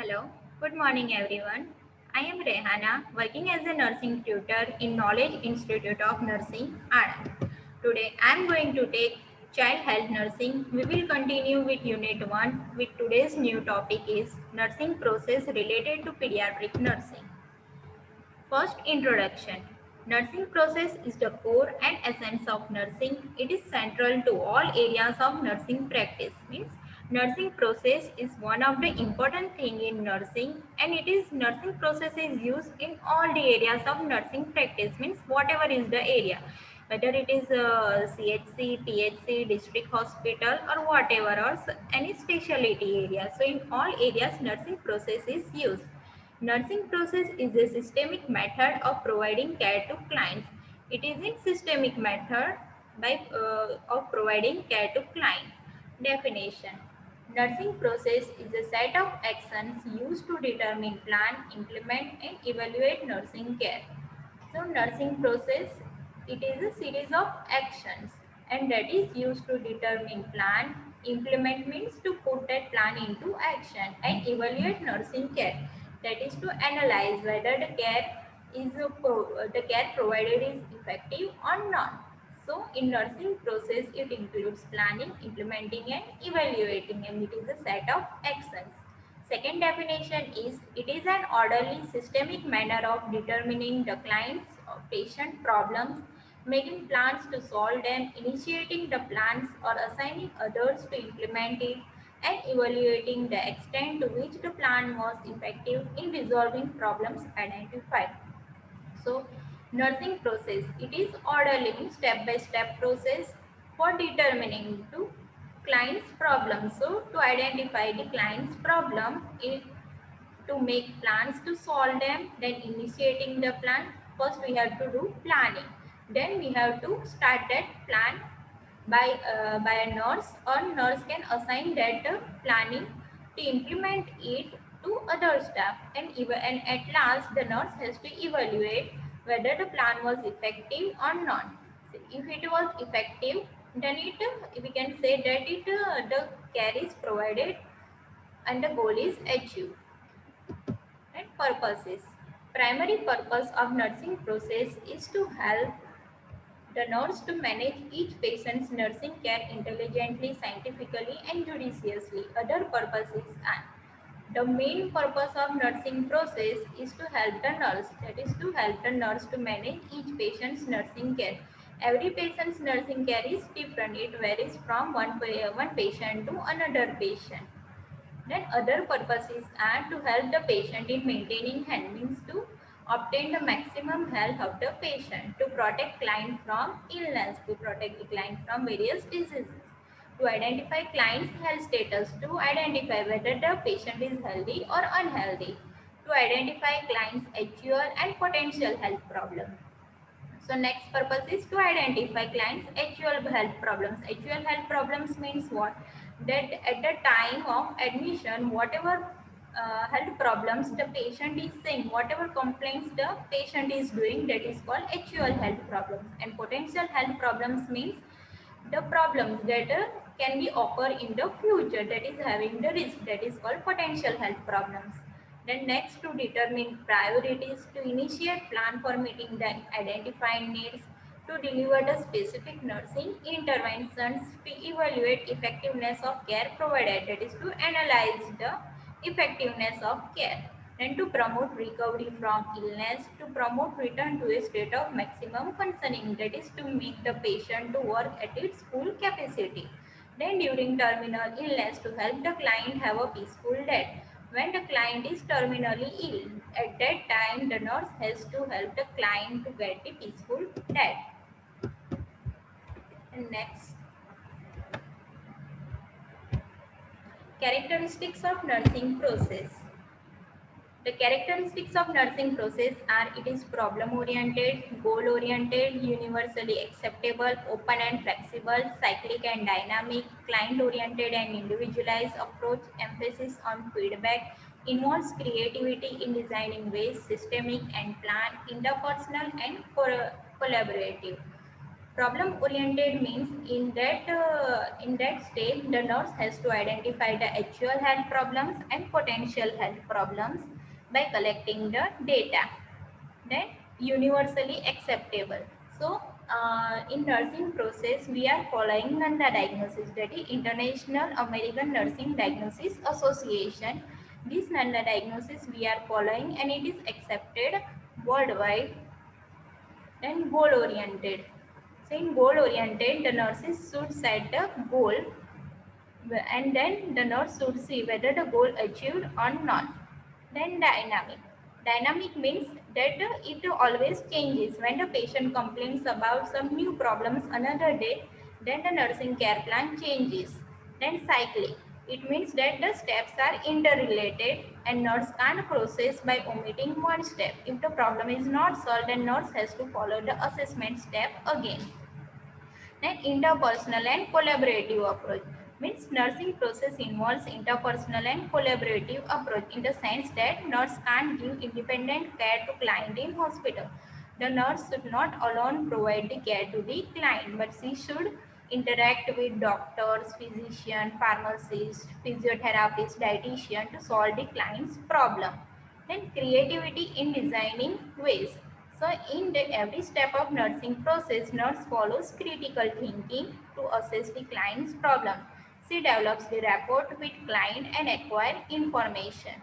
Hello, good morning everyone. I am Rehana, working as a nursing tutor in Knowledge Institute of Nursing, Anand. Today I am going to take child health nursing. We will continue with unit 1 with today's new topic is nursing process related to pediatric nursing. First, introduction. Nursing process is the core and essence of nursing. It is central to all areas of nursing practice. Means nursing process is one of the important thing in nursing, and it is nursing process is used in all the areas of nursing practice. Means whatever is the area, whether it is CHC, PHC, district hospital, or whatever, or any specialty area. So in all areas, nursing process is used. Nursing process is a systemic method of providing care to clients. It is a systemic method of providing care to client. Definition. Nursing process is a set of actions used to determine, plan, implement and evaluate nursing care. So nursing process, it is a series of actions and that is used to determine, plan, implement means to put that plan into action and evaluate nursing care. That is to analyze whether the care provided is effective or not. So in nursing process, it includes planning, implementing and evaluating, and it is a set of actions. Second definition is it is an orderly systemic manner of determining the client's or patient problems, making plans to solve them, initiating the plans or assigning others to implement it, and evaluating the extent to which the plan was effective in resolving problems identified. So nursing process, it is orderly step-by-step process for determining to client's problem. So to identify the client's problem, to make plans to solve them, then initiating the plan. First we have to do planning. Then we have to start that plan by a nurse, or nurse can assign that planning to implement it to other staff, and at last the nurse has to evaluate whether the plan was effective or not. So if it was effective, then we can say that the care is provided and the goal is achieved. And purposes. Primary purpose of nursing process is to help the nurse to manage each patient's nursing care intelligently, scientifically, and judiciously. Other purposes are the main purpose of nursing process is to help the nurse, that is to help the nurse to manage each patient's nursing care. Every patient's nursing care is different. It varies from one patient to another patient. Then other purposes are to help the patient in maintaining health, means to obtain the maximum health of the patient, to protect client from illness, to protect the client from various diseases, to identify client's health status, to identify whether the patient is healthy or unhealthy, to identify client's actual and potential health problems. So next purpose is to identify clients' actual health problems. Actual health problems means what? That at the time of admission, whatever health problems the patient is saying, whatever complaints the patient is doing, that is called actual health problems. And potential health problems means the problems that can be occur in the future, that is having the risk, that is called potential health problems. Then next, to determine priorities, to initiate plan for meeting the identified needs, to deliver the specific nursing interventions, to evaluate effectiveness of care provided, that is to analyze the effectiveness of care, and to promote recovery from illness, to promote return to a state of maximum functioning, that is to make the patient to work at its full capacity. Then during terminal illness, to help the client have a peaceful death. When the client is terminally ill, at that time the nurse has to help the client to get a peaceful death. And next, characteristics of nursing process. The characteristics of nursing process are it is problem oriented, goal oriented, universally acceptable, open and flexible, cyclic and dynamic, client oriented and individualized approach, emphasis on feedback, involves creativity in designing ways, systemic and plan, interpersonal and collaborative. Problem oriented means in that stage the nurse has to identify the actual health problems and potential health problems by collecting the data. Then universally acceptable. So in nursing process we are following NANDA diagnosis, that is International American Nursing Diagnosis Association. This NANDA diagnosis we are following and it is accepted worldwide. And goal oriented. So in goal oriented, the nurses should set the goal and then the nurse should see whether the goal achieved or not. Then dynamic. Dynamic means that it always changes. When the patient complains about some new problems another day, then the nursing care plan changes. Then cyclic. It means that the steps are interrelated and nurse can't process by omitting one step. If the problem is not solved, then nurse has to follow the assessment step again. Then interpersonal and collaborative approach means nursing process involves interpersonal and collaborative approach in the sense that nurse can't give independent care to client in hospital. The nurse should not alone provide the care to the client, but she should interact with doctors, physician, pharmacist, physiotherapist, dietitian to solve the client's problem. Then creativity in designing ways. So in every step of nursing process, nurse follows critical thinking to assess the client's problem. She develops the rapport with client and acquire information.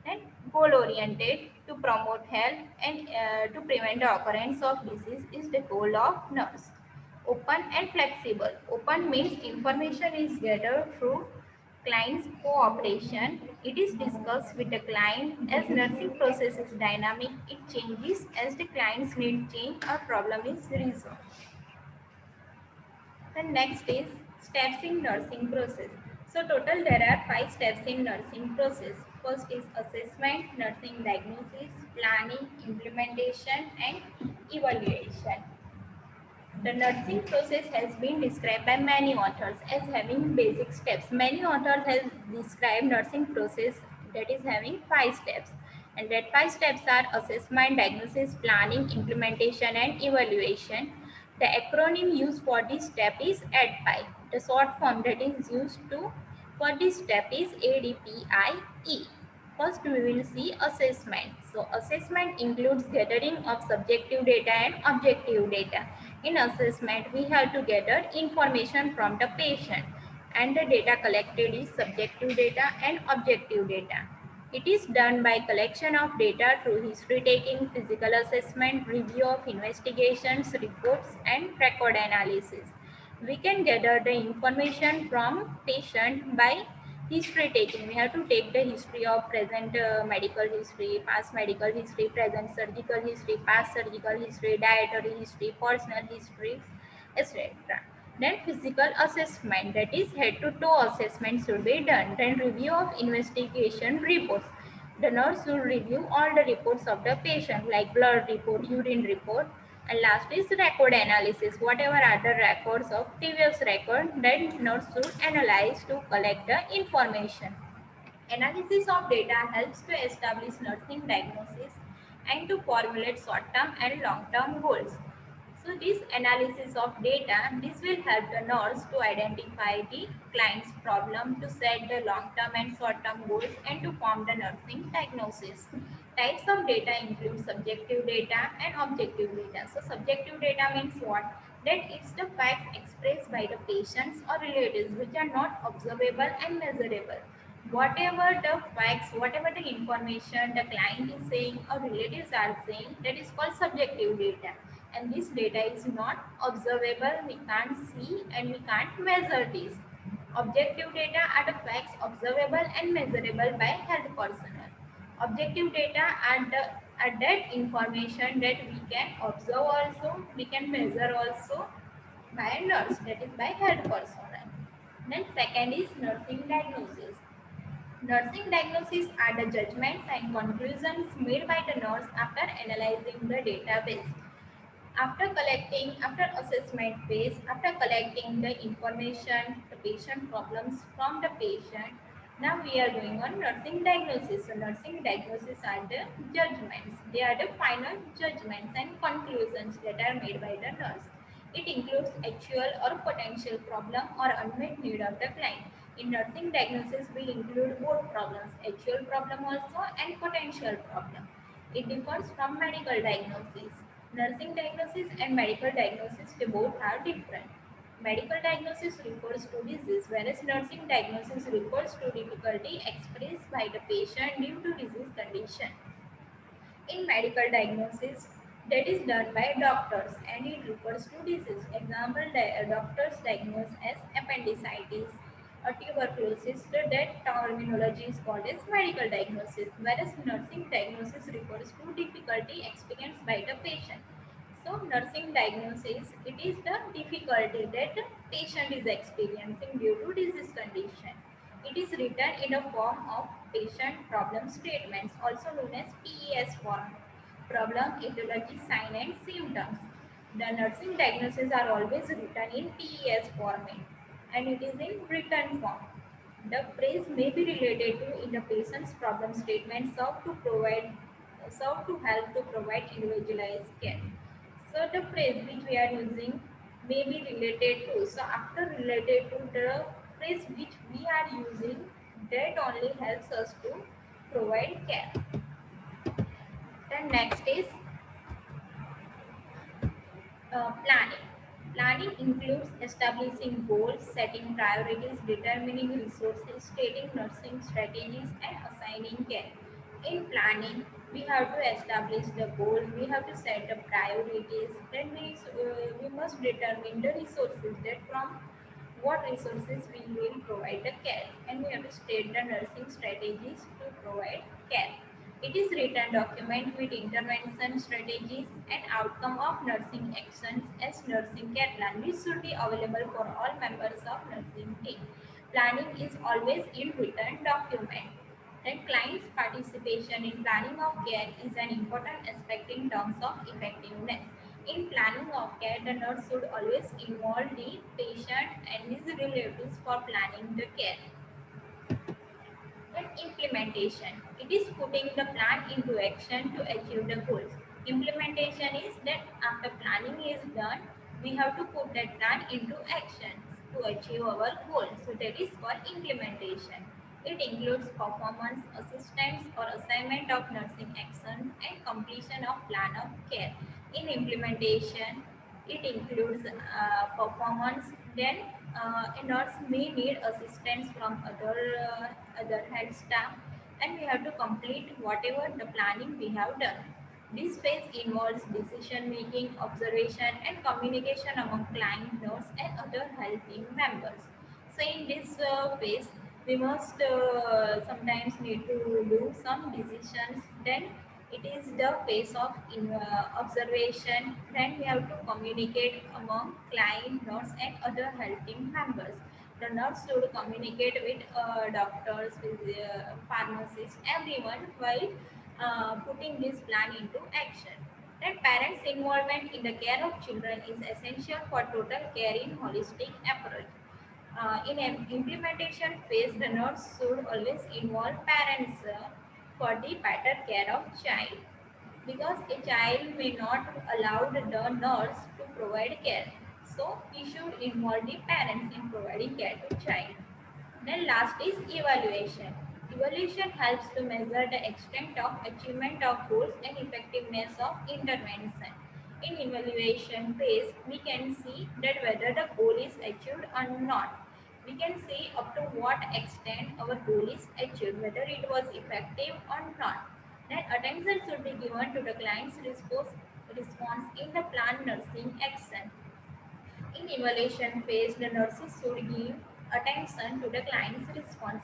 And goal oriented to promote health and to prevent the occurrence of disease is the goal of nurse. Open and flexible. Open means information is gathered through client's cooperation. It is discussed with the client. As nursing process is dynamic, it changes as the client's need change or problem is resolved. The next is steps in nursing process. So total there are 5 steps in nursing process. First is assessment, nursing diagnosis, planning, implementation and evaluation. The nursing process has been described by many authors as having basic steps. Many authors have described nursing process that is having 5 steps. And that 5 steps are assessment, diagnosis, planning, implementation and evaluation. The acronym used for this step is ADPIE. The short form that is used for this step is ADPIE. First we will see assessment. So assessment includes gathering of subjective data and objective data. In assessment, we have to gather information from the patient and the data collected is subjective data and objective data. It is done by collection of data through history taking, physical assessment, review of investigations, reports and record analysis. We can gather the information from patient by history taking. We have to take the history of present medical history, past medical history, present surgical history, past surgical history, dietary history, personal history, etc. Then physical assessment, that is head to toe assessment should be done. Then review of investigation reports. The nurse should review all the reports of the patient like blood report, urine report. And last is record analysis. Whatever are the records of previous record, then nurse should analyze to collect the information. Analysis of data helps to establish nursing diagnosis and to formulate short-term and long-term goals. So this analysis of data, this will help the nurse to identify the client's problem, to set the long-term and short-term goals and to form the nursing diagnosis. Types of data include subjective data and objective data. So subjective data means what? That it's the facts expressed by the patients or relatives which are not observable and measurable. Whatever the facts, whatever the information the client is saying or relatives are saying, that is called subjective data. And this data is not observable, we can't see and we can't measure this. Objective data are the facts observable and measurable by health personnel. Objective data are that information that we can observe also, we can measure also by a nurse, that is by health personnel. Then second is nursing diagnosis. Nursing diagnoses are the judgments and conclusions made by the nurse after analyzing the database. After assessment phase, after collecting the information, the patient problems from the patient, now we are going on nursing diagnosis. So nursing diagnosis are the judgments. They are the final judgments and conclusions that are made by the nurse. It includes actual or potential problem or unmet need of the client. In nursing diagnosis, we include both problems, actual problem also and potential problem. It differs from medical diagnosis. Nursing diagnosis and medical diagnosis, they both are different. Medical diagnosis refers to disease, whereas nursing diagnosis refers to difficulty expressed by the patient due to disease condition. In medical diagnosis, that is done by doctors and it refers to disease. Example, doctors diagnose as appendicitis or tuberculosis. That terminology is called as medical diagnosis, whereas nursing diagnosis refers to difficulty experienced by the patient. So, nursing diagnosis, it is the difficulty that the patient is experiencing due to disease condition. It is written in the form of patient problem statements, also known as PES form. Problem, etiology, sign and symptoms. The nursing diagnoses are always written in PES format and it is in written form. The phrase may be related to in the patient's problem statement serve to help to provide individualized care. So the phrase which we are using may be related to. So after related to the phrase which we are using, that only helps us to provide care. Then next is planning. Planning includes establishing goals, setting priorities, determining resources, stating nursing strategies, and assigning care. In planning, we have to establish the goals, we have to set the priorities, then we must determine the resources that from what resources we will provide the care, and we have to state the nursing strategies to provide care. It is written document with intervention strategies and outcome of nursing actions as nursing care plan, which should be available for all members of nursing team. Planning is always in written document. Then client's participation in planning of care is an important aspect in terms of effectiveness. In planning of care, the nurse should always involve the patient and his relatives for planning the care. Then implementation. It is putting the plan into action to achieve the goals. Implementation is that after planning is done, we have to put that plan into action to achieve our goals. So that is called implementation. It includes performance, assistance or assignment of nursing actions and completion of plan of care. In implementation, it includes performance. Then a nurse may need assistance from other head staff, and we have to complete whatever the planning we have done. This phase involves decision making, observation, and communication among client, nurse, and other health team members. So in this phase, we must sometimes need to do some decisions. Then it is the phase of observation. Then we have to communicate among client, nurse, and other health team members. The nurse should communicate with doctors, with pharmacists, everyone while putting this plan into action. Then parents' involvement in the care of children is essential for total care in holistic approach. In an implementation phase, the nurse should always involve parents for the better care of child, because a child may not allow the nurse to provide care. So we should involve the parents in providing care to child. Then last is evaluation. Evaluation helps to measure the extent of achievement of goals and effectiveness of intervention. In evaluation phase, we can see that whether the goal is achieved or not. We can see up to what extent our goal is achieved, whether it was effective or not. Then attention should be given to the client's response in the planned nursing action. In evaluation phase, the nurses should give attention to the client's response.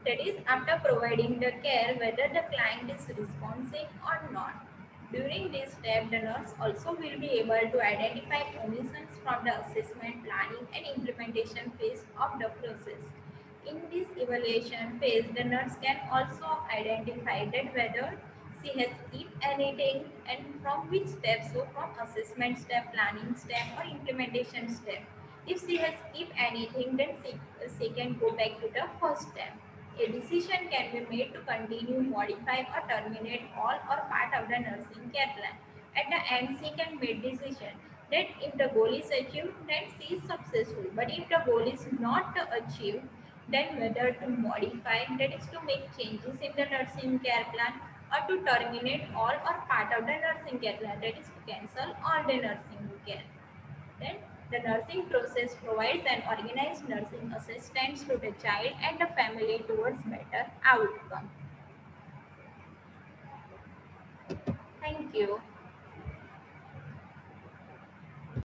That is, after providing the care, whether the client is responsive or not. During this step, the nurse also will be able to identify omissions from the assessment, planning, and implementation phase of the process. In this evaluation phase, the nurse can also identify that whether she has skipped anything and from which step, so from assessment step, planning step, or implementation step. If she has skipped anything, then she can go back to the first step. A decision can be made to continue, modify, or terminate all or part of the nursing care plan. At the end, she can make decision that if the goal is achieved, then she is successful. But if the goal is not achieved, then whether to modify, that is to make changes in the nursing care plan, or to terminate all or part of the nursing care plan, that is to cancel all the nursing care. Then the nursing process provides an organized nursing assistance to the child and the family towards better outcome. Thank you.